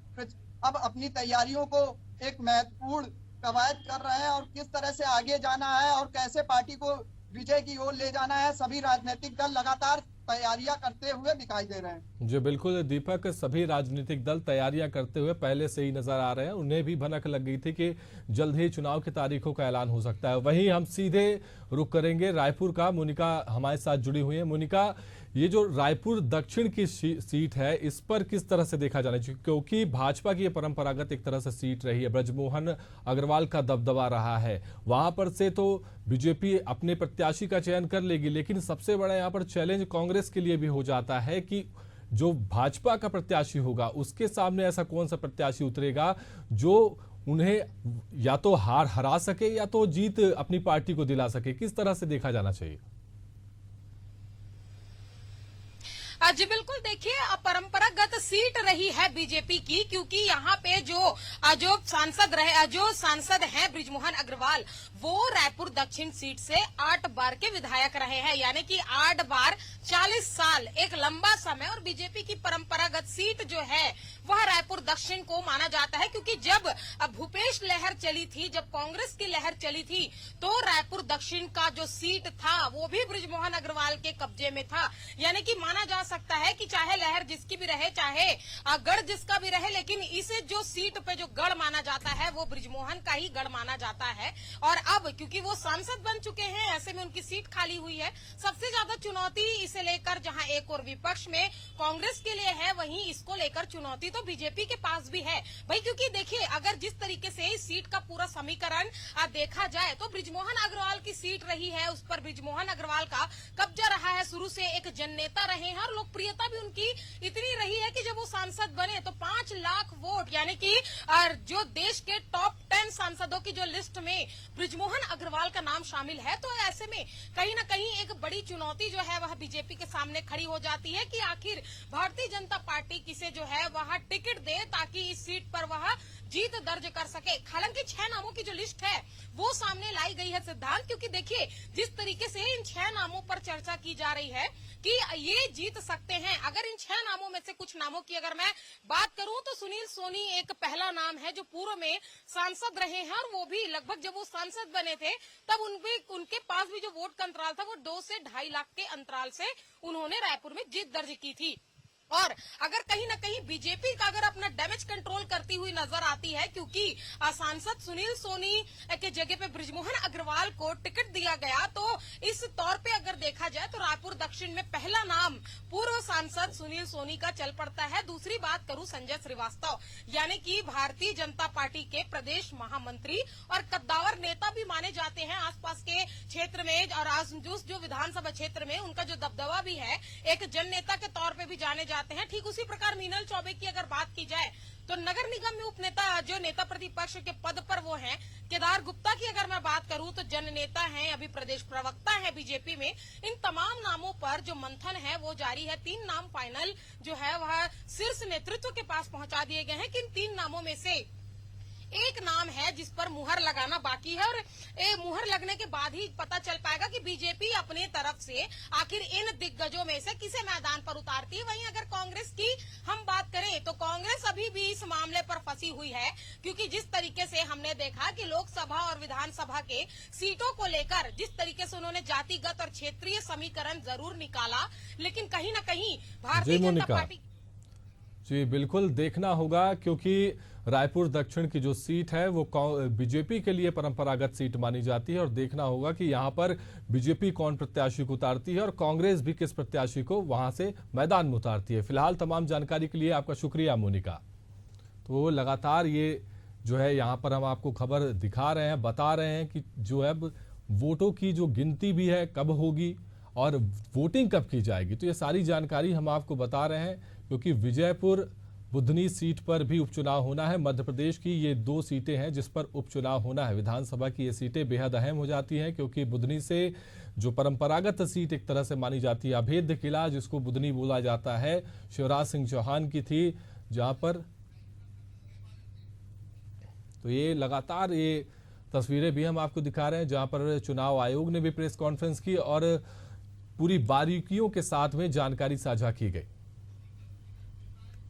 अब अपनी तैयारियों को एक महत्वपूर्ण कवायद कर रहे हैं और किस तरह से आगे जाना है और कैसे पार्टी को विजय की ओर ले जाना है, सभी राजनीतिक दल लगातार तैयारियां करते हुए दिखाई दे रहे हैं। जी बिल्कुल दीपक, सभी राजनीतिक दल तैयारियां करते हुए पहले से ही नजर आ रहे हैं। उन्हें भी भनक लग गई थी कि जल्द ही चुनाव की तारीखों का ऐलान हो सकता है। वहीं हम सीधे रुख करेंगे रायपुर का। मोनिका हमारे साथ जुड़ी हुई है। मोनिका, ये जो रायपुर दक्षिण की सीट है, इस पर किस तरह से देखा जाना चाहिए, क्योंकि भाजपा की ये परंपरागत एक तरह से सीट रही है, ब्रजमोहन अग्रवाल का दबदबा रहा है, वहां पर से तो बीजेपी अपने प्रत्याशी का चयन कर लेगी, लेकिन सबसे बड़ा यहाँ पर चैलेंज कांग्रेस के लिए भी हो जाता है कि जो भाजपा का प्रत्याशी होगा उसके सामने ऐसा कौन सा प्रत्याशी उतरेगा जो उन्हें या तो हरा सके या तो जीत अपनी पार्टी को दिला सके। किस तरह से देखा जाना चाहिए? जी बिल्कुल, देखिए परंपरागत सीट रही है बीजेपी की, क्योंकि यहाँ पे जो सांसद हैं ब्रिजमोहन अग्रवाल, वो रायपुर दक्षिण सीट से 8 बार के विधायक रहे हैं, यानी कि 8 बार 40 साल, एक लंबा समय। और बीजेपी की परंपरागत सीट जो है वह रायपुर दक्षिण को माना जाता है, क्योंकि जब भूपेश प्रदेश लहर चली थी, जब कांग्रेस की लहर चली थी, तो रायपुर दक्षिण का जो सीट था वो भी बृजमोहन अग्रवाल के कब्जे में था। यानी कि माना जा सकता है कि चाहे लहर जिसकी भी रहे, चाहे गढ़ जिसका भी रहे, लेकिन इसे जो सीट पे जो गढ़ माना जाता है वो बृजमोहन का ही गढ़ माना जाता है। और अब क्योंकि वो सांसद बन चुके हैं, ऐसे में उनकी सीट खाली हुई है। सबसे ज्यादा चुनौती इसे लेकर जहां एक और विपक्ष में कांग्रेस के लिए है, वहीं इसको लेकर चुनौती तो बीजेपी के पास भी है भाई। क्योंकि देखिए, अगर जिस तरीके से इस सीट का पूरा समीकरण देखा जाए तो बृजमोहन अग्रवाल की सीट रही है, उस पर बृजमोहन अग्रवाल का कब्जा रहा है। शुरू से एक जननेता रहे हैं और लोकप्रियता भी उनकी इतनी रही है कि जब वो सांसद बने तो 5 लाख वोट, यानी कि जो देश के टॉप 10 सांसदों की जो लिस्ट में बृजमोहन अग्रवाल का नाम शामिल है, तो ऐसे में कहीं ना कहीं एक बड़ी चुनौती जो है वह बीजेपी के सामने खड़ी हो जाती है कि आखिर भारतीय जनता पार्टी किसे जो है वह टिकट दे ताकि इस सीट पर वह जीत दर्ज कर सके। हालांकि 6 नामों की जो लिस्ट है वो सामने लाई गई है सिद्धांत, क्योंकि देखिए जिस तरीके से इन 6 नामों पर चर्चा की जा रही है कि ये जीत सकते हैं। अगर इन 6 नामों में से कुछ नामों की अगर मैं बात करूं तो सुनील सोनी एक पहला नाम है जो पूर्व में सांसद रहे हैं, और वो भी लगभग जब वो सांसद बने थे तब उनके पास भी जो वोट का अंतराल था वो 2 से 2.5 लाख के अंतराल से उन्होंने रायपुर में जीत दर्ज की थी। और अगर कहीं ना कहीं बीजेपी का अगर अपना डैमेज कंट्रोल करती हुई नजर आती है, क्योंकि सांसद सुनील सोनी के जगह पे बृजमोहन अग्रवाल को टिकट दिया गया, तो इस तौर पे अगर देखा जाए तो रायपुर दक्षिण में पहला नाम पूर्व सांसद सुनील सोनी का चल पड़ता है। दूसरी बात करूं संजय श्रीवास्तव, यानी कि भारतीय जनता पार्टी के प्रदेश महामंत्री और कद्दावर नेता भी माने जाते हैं आसपास के क्षेत्र में, और आज जो विधानसभा क्षेत्र में उनका जो दबदबा भी है, एक जन नेता के तौर पर भी जाने जाते हैं। ठीक उसी प्रकार मीनल चौबे की अगर बात की जाए तो नगर निगम में उपनेता जो नेता प्रतिपक्ष के पद पर वो हैं। केदार गुप्ता की अगर मैं बात करूं तो जन नेता हैं, अभी प्रदेश प्रवक्ता हैं बीजेपी में। इन तमाम नामों पर जो मंथन है वो जारी है। 3 नाम फाइनल जो है वह शीर्ष नेतृत्व के पास पहुंचा दिए गए हैं कि इन 3 नामों में से एक नाम है जिस पर मुहर लगाना बाकी है, और मुहर लगने के बाद ही पता चल पाएगा कि बीजेपी अपने तरफ से आखिर इन दिग्गजों में से किसे मैदान पर उतारती है। वहीं अगर कांग्रेस की हम बात करें तो कांग्रेस अभी भी इस मामले पर फंसी हुई है, क्योंकि जिस तरीके से हमने देखा कि लोकसभा और विधानसभा के सीटों को लेकर जिस तरीके से उन्होंने जातिगत और क्षेत्रीय समीकरण जरूर निकाला, लेकिन कहीं न कहीं भारतीय जनता पार्टी जी बिल्कुल देखना होगा, क्योंकि रायपुर दक्षिण की जो सीट है वो बीजेपी के लिए परंपरागत सीट मानी जाती है, और देखना होगा कि यहां पर बीजेपी कौन प्रत्याशी को उतारती है और कांग्रेस भी किस प्रत्याशी को वहां से मैदान में उतारती है। फिलहाल तमाम जानकारी के लिए आपका शुक्रिया मोनिका। तो लगातार ये जो है यहाँ पर हम आपको खबर दिखा रहे हैं, बता रहे हैं कि जो है वोटों की जो गिनती भी है कब होगी और वोटिंग कब की जाएगी, तो ये सारी जानकारी हम आपको बता रहे हैं, क्योंकि विजयपुर बुधनी सीट पर भी उपचुनाव होना है। मध्य प्रदेश की ये 2 सीटें हैं जिस पर उपचुनाव होना है। विधानसभा की ये सीटें बेहद अहम हो जाती हैं, क्योंकि बुधनी से जो परंपरागत सीट एक तरह से मानी जाती है, अभेद्य किला जिसको बुधनी बोला जाता है, शिवराज सिंह चौहान की थी, जहां पर तो ये लगातार ये तस्वीरें भी हम आपको दिखा रहे हैं, जहां पर चुनाव आयोग ने भी प्रेस कॉन्फ्रेंस की और पूरी बारीकियों के साथ में जानकारी साझा की गई।